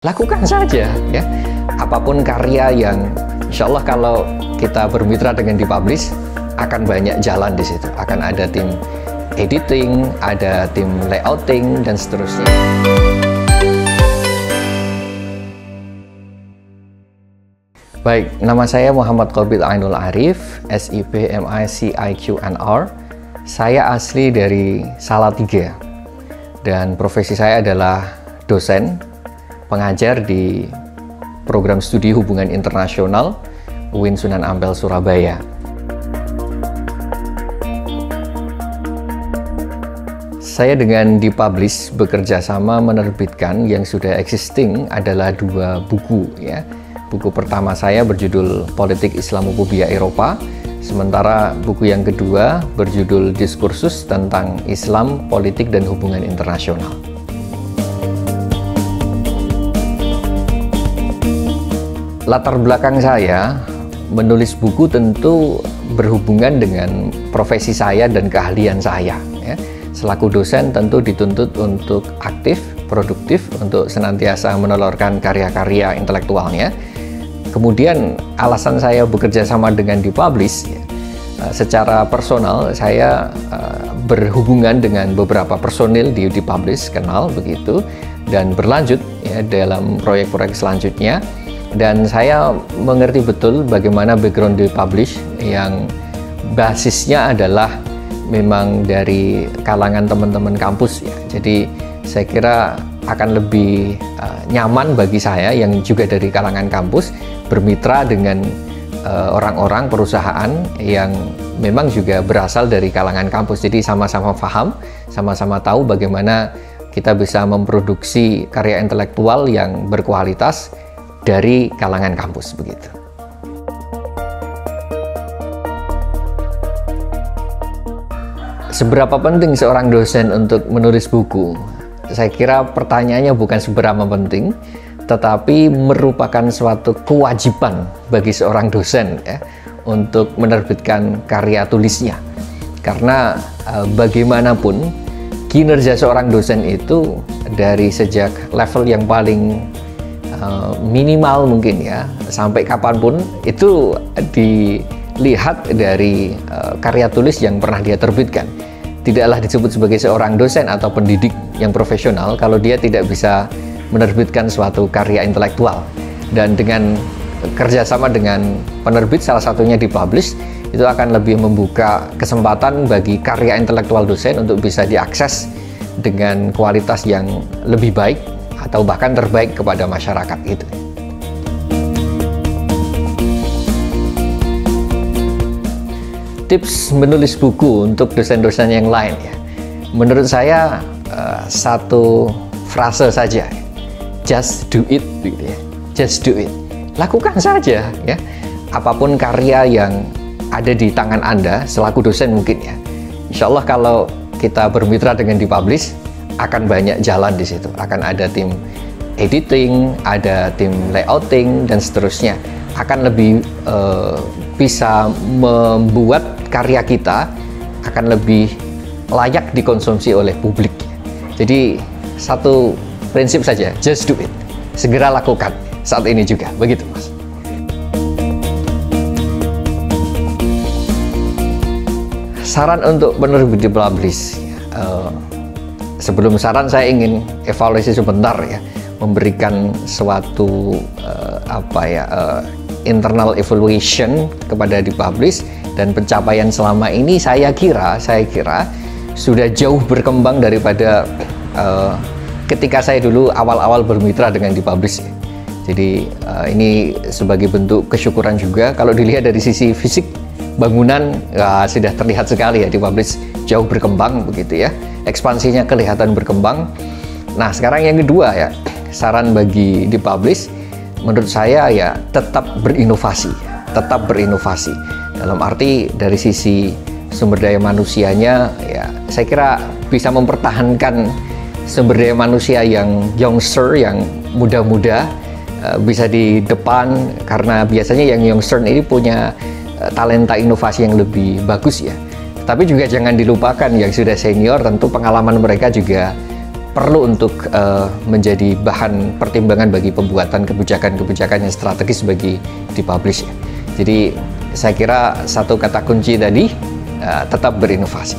lakukan saja ya. Apapun karya yang insya Allah kalau kita bermitra dengan Dipublish akan banyak jalan di situ. Akan ada tim editing, ada tim layouting dan seterusnya. Baik, nama saya Muhammad Qobil Ainul Arif, SIP MICIQNR. Saya asli dari Salatiga dan profesi saya adalah dosen, pengajar di program studi hubungan internasional UIN Sunan Ampel Surabaya. Saya dengan Dipublish bekerja sama menerbitkan yang sudah existing adalah 2 buku ya. Buku pertama saya berjudul Politik Islamophobia Eropa, sementara buku yang kedua berjudul Diskursus tentang Islam, Politik dan Hubungan Internasional. Latar belakang saya menulis buku tentu berhubungan dengan profesi saya dan keahlian saya. Ya. Selaku dosen tentu dituntut untuk aktif, produktif, untuk senantiasa menelurkan karya-karya intelektualnya. Kemudian alasan saya bekerja sama dengan Dipublish, ya, secara personal saya berhubungan dengan beberapa personil di Dipublish, kenal begitu, dan berlanjut ya, dalam proyek-proyek selanjutnya. Dan saya mengerti betul bagaimana background Dipublish yang basisnya adalah memang dari kalangan teman-teman kampus ya. Jadi saya kira akan lebih nyaman bagi saya yang juga dari kalangan kampus bermitra dengan orang-orang perusahaan yang memang juga berasal dari kalangan kampus. Jadi sama-sama paham, sama-sama tahu bagaimana kita bisa memproduksi karya intelektual yang berkualitas dari kalangan kampus begitu. Seberapa penting seorang dosen untuk menulis buku? Saya kira pertanyaannya bukan seberapa penting, tetapi merupakan suatu kewajiban bagi seorang dosen ya, untuk menerbitkan karya tulisnya. Karena bagaimanapun kinerja seorang dosen itu dari sejak level yang paling minimal mungkin ya, sampai kapanpun itu dilihat dari karya tulis yang pernah dia terbitkan. Tidaklah disebut sebagai seorang dosen atau pendidik yang profesional kalau dia tidak bisa menerbitkan suatu karya intelektual. Dan dengan kerjasama dengan penerbit, salah satunya Dipublish, itu akan lebih membuka kesempatan bagi karya intelektual dosen untuk bisa diakses dengan kualitas yang lebih baik atau bahkan terbaik kepada masyarakat gitu. Tips menulis buku untuk dosen-dosen yang lain ya. Menurut saya satu frase saja, just do it gitu ya. Just do it. Lakukan saja ya. Apapun karya yang ada di tangan Anda selaku dosen mungkin ya. Insya Allah kalau kita bermitra dengan Dipublish akan banyak jalan di situ. Akan ada tim editing, ada tim layouting dan seterusnya. Akan lebih bisa membuat karya kita akan lebih layak dikonsumsi oleh publik. Jadi satu prinsip saja, just do it. Segera lakukan saat ini juga, begitu Mas. Saran untuk penerbit Dipublish. Sebelum saran saya ingin evaluasi sebentar ya, memberikan suatu internal evaluation kepada Dipublish dan pencapaian selama ini saya kira sudah jauh berkembang daripada ketika saya dulu awal-awal bermitra dengan Dipublish. Jadi ini sebagai bentuk kesyukuran juga. Kalau dilihat dari sisi fisik bangunan sudah terlihat sekali ya, Dipublish jauh berkembang begitu ya, ekspansinya kelihatan berkembang. Nah sekarang yang kedua ya, saran bagi Dipublish menurut saya ya tetap berinovasi dalam arti dari sisi sumber daya manusianya ya, saya kira bisa mempertahankan sumber daya manusia yang youngster, yang muda-muda, bisa di depan, karena biasanya yang youngster ini punya talenta inovasi yang lebih bagus ya. Tapi juga jangan dilupakan yang sudah senior, tentu pengalaman mereka juga perlu untuk menjadi bahan pertimbangan bagi pembuatan kebijakan-kebijakan yang strategis bagi dipublish ya. Jadi saya kira satu kata kunci tadi, tetap berinovasi.